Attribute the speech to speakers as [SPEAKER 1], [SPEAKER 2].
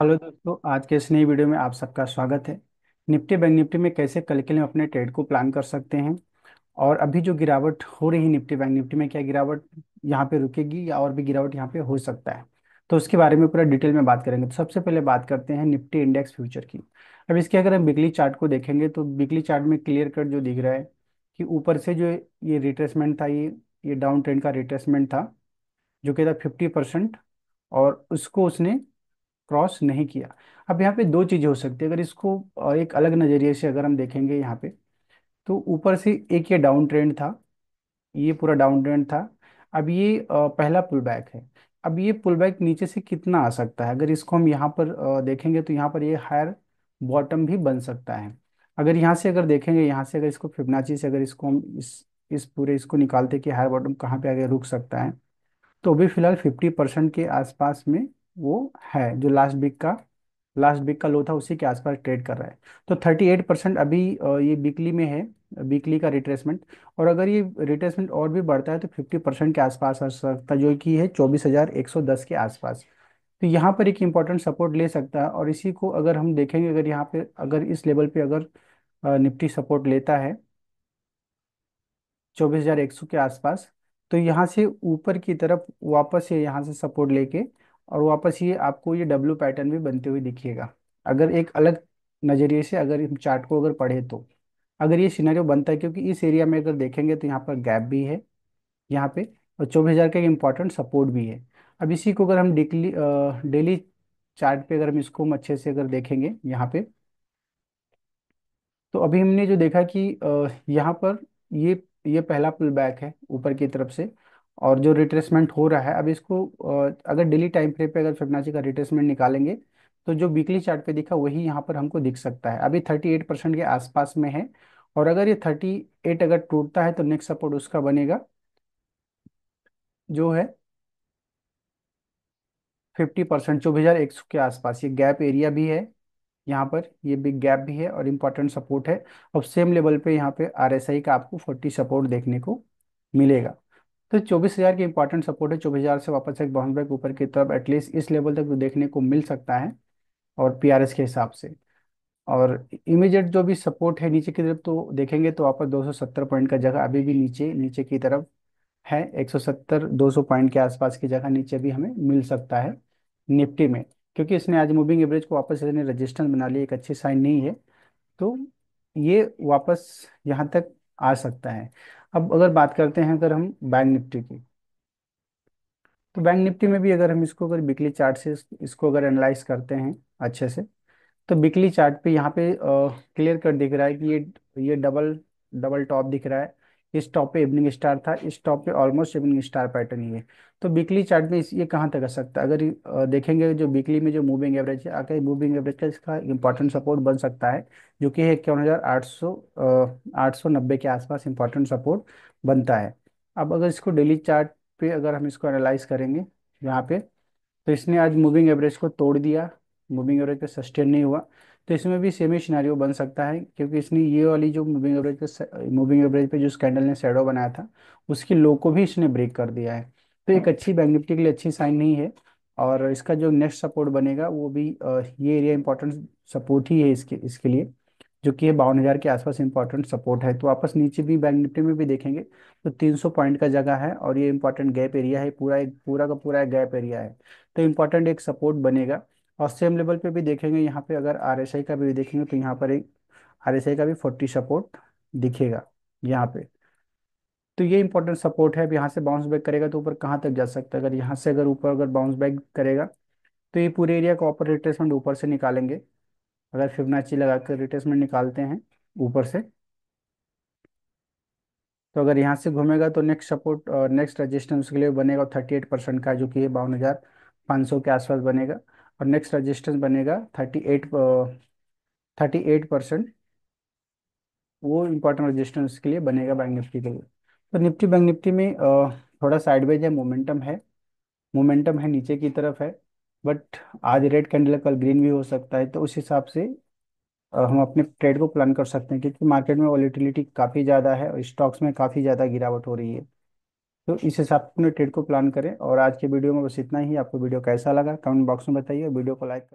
[SPEAKER 1] Hello दोस्तों, आज के इस नई वीडियो में आप सबका स्वागत है। निफ्टी बैंक निफ्टी में कैसे कल के लिए अपने ट्रेड को प्लान कर सकते हैं, और अभी जो गिरावट हो रही है निफ्टी बैंक निफ्टी में, क्या गिरावट यहाँ पे रुकेगी या और भी गिरावट यहाँ पे हो सकता है। तो उसके बारे में पूरा डिटेल में बात करेंगे। तो सबसे पहले बात करते हैं निफ्टी इंडेक्स फ्यूचर की। अब इसके अगर हम वीकली चार्ट को देखेंगे तो वीकली चार्ट में क्लियर कट जो दिख रहा है कि ऊपर से जो ये रिट्रेसमेंट था, ये डाउन ट्रेंड का रिट्रेसमेंट था, जो कि था 50%, और उसको उसने क्रॉस नहीं किया। अब यहाँ पे दो चीजें हो सकती है। अगर इसको एक अलग नजरिए से अगर हम देखेंगे यहाँ पे, तो ऊपर से एक ये डाउन ट्रेंड था, ये पूरा डाउन ट्रेंड था। अब ये पहला पुल बैक है। अब ये पुल बैक नीचे से कितना आ सकता है, अगर इसको हम यहाँ पर देखेंगे तो यहाँ पर ये हायर बॉटम भी बन सकता है। अगर यहाँ से अगर देखेंगे, यहाँ से अगर इसको फिबोनाची से अगर इसको हम इस पूरे इसको निकालते कि हायर बॉटम कहाँ पे आगे रुक सकता है, तो अभी फिलहाल 50% के आसपास में वो है। जो लास्ट वीक का लो था उसी के आसपास ट्रेड कर रहा है। तो 38% अभी ये वीकली में है, वीकली का रिट्रेसमेंट। और अगर ये रिट्रेसमेंट और भी बढ़ता है तो 50% के आसपास आ सकता है, जो कि है 24,110 के आसपास। तो यहाँ पर एक इम्पॉर्टेंट सपोर्ट ले सकता है। और इसी को अगर हम देखेंगे, अगर यहाँ पे अगर इस लेवल पे अगर निफ्टी सपोर्ट लेता है 24,100 के आसपास, तो यहाँ से ऊपर की तरफ वापस ये यहाँ से सपोर्ट लेके और वापस ये आपको ये डब्ल्यू पैटर्न भी बनते हुए दिखिएगा। अगर एक अलग नज़रिए से अगर हम चार्ट को अगर पढ़े तो अगर ये सिनेरियो बनता है, क्योंकि इस एरिया में अगर देखेंगे तो यहाँ पर गैप भी है यहाँ पे, और 24,000 का एक इम्पॉर्टेंट सपोर्ट भी है। अब इसी को अगर हम डेली डेली चार्ट पे अगर हम इसको हम अच्छे से अगर देखेंगे यहाँ पे, तो अभी हमने जो देखा कि यहाँ पर ये पहला पुल बैक है ऊपर की तरफ से, और जो रिट्रेसमेंट हो रहा है अब इसको अगर डेली टाइम फ्रेम पे अगर फिबोनाची का रिट्रेसमेंट निकालेंगे तो जो वीकली चार्ट पे दिखा वही यहाँ पर हमको दिख सकता है। अभी 38% के आसपास में है। और अगर ये 38 अगर टूटता है तो नेक्स्ट सपोर्ट उसका बनेगा, जो है 50%, 24,100 के आसपास। ये गैप एरिया भी है, यहाँ पर ये बिग गैप भी है और इम्पोर्टेंट सपोर्ट है। और सेम लेवल पे यहाँ पे आरएसआई का आपको 40 सपोर्ट देखने को मिलेगा। तो 24,000 की इंपॉर्टेंट सपोर्ट है। 24,000 से वापस एक बाउंस बैक ऊपर की तरफ एटलीस्ट इस लेवल तक तो देखने को मिल सकता है, और पीआरएस के हिसाब से। और इमीडिएट जो भी सपोर्ट है नीचे की तरफ तो देखेंगे तो वापस 270 पॉइंट का जगह अभी भी नीचे नीचे की तरफ है। 170 200 पॉइंट के आसपास की जगह नीचे भी हमें मिल सकता है निफ्टी में, क्योंकि इसने आज मूविंग एवरेज को वापस इसने रेजिस्टेंस बना लिया, एक अच्छी साइन नहीं है। तो ये वापस यहाँ तक आ सकता है। अब अगर बात करते हैं अगर हम बैंक निफ्टी की, तो बैंक निफ्टी में भी अगर हम इसको अगर वीकली चार्ट से इसको अगर एनालाइज करते हैं अच्छे से, तो वीकली चार्ट पे यहाँ पे क्लियर कट दिख रहा है कि ये डबल डबल टॉप दिख रहा है। इस टॉप पे इवनिंग स्टार था, इस टॉप पे ऑलमोस्ट इवनिंग स्टार पैटर्न ही है। तो वीकली चार्ट में ये कहाँ तक आ सकता है, अगर देखेंगे जो वीकली में जो मूविंग एवरेज है, आगे मूविंग एवरेज का इसका इंपॉर्टेंट सपोर्ट बन सकता है, जो कि है 51,800 890 के आसपास इंपॉर्टेंट सपोर्ट बनता है। अब अगर इसको डेली चार्ट पे अगर हम इसको एनालाइज करेंगे यहाँ पे, तो इसने आज मूविंग एवरेज को तोड़ दिया, मूविंग एवरेज पे सस्टेन नहीं हुआ। तो इसमें भी सेम ही सिनारियो बन सकता है, क्योंकि इसने ये वाली जो मूविंग एवरेज पे जो कैंडल ने शैडो बनाया था उसकी लो को भी इसने ब्रेक कर दिया है। तो एक अच्छी बैंक निफ्टी के लिए अच्छी साइन नहीं है। और इसका जो नेक्स्ट सपोर्ट बनेगा वो भी ये एरिया इंपॉर्टेंट सपोर्ट ही है इसके इसके लिए, जो कि 52,000 के आसपास इंपॉर्टेंट सपोर्ट है। तो वापस नीचे भी बैंक निफ्टी में भी देखेंगे तो 300 पॉइंट का जगह है, और ये इंपॉर्टेंट गैप एरिया है, पूरा एक पूरा का पूरा गैप एरिया है। तो इंपॉर्टेंट एक सपोर्ट बनेगा। और सेम लेवल पे भी देखेंगे यहाँ पे, अगर आरएसआई का भी देखेंगे तो यहाँ पर एक आरएसआई का भी 40 सपोर्ट दिखेगा यहाँ पे। तो ये इंपॉर्टेंट सपोर्ट है। अब यहाँ से बाउंस बैक करेगा तो ऊपर कहाँ तक जा सकता है, अगर यहाँ से अगर ऊपर अगर बाउंस बैक करेगा तो ये पूरे एरिया का ऊपर रिट्रेसमेंट ऊपर से निकालेंगे। अगर फिबोनाची लगाकर रिट्रेसमेंट निकालते हैं ऊपर से, तो अगर यहाँ से घूमेगा तो नेक्स्ट सपोर्ट नेक्स्ट रजिस्टेंस के लिए बनेगा 38% का, जो कि है 52,500 के आसपास बनेगा। और नेक्स्ट रजिस्टेंस बनेगा 38% वो इंपॉर्टेंट रजिस्टेंस के लिए बनेगा बैंक निफ्टी के लिए। तो निफ्टी बैंक निफ्टी में थोड़ा साइडवेज है, मोमेंटम है नीचे की तरफ है। बट आज रेड कैंडल कल ग्रीन भी हो सकता है, तो उस हिसाब से हम अपने ट्रेड को प्लान कर सकते हैं, क्योंकि मार्केट में वॉलेटिलिटी काफ़ी ज़्यादा है और स्टॉक्स में काफ़ी ज़्यादा गिरावट हो रही है। तो इस हिसाब से अपने ट्रेड को प्लान करें। और आज के वीडियो में बस इतना ही। आपको वीडियो कैसा लगा कमेंट बॉक्स में बताइए, वीडियो को लाइक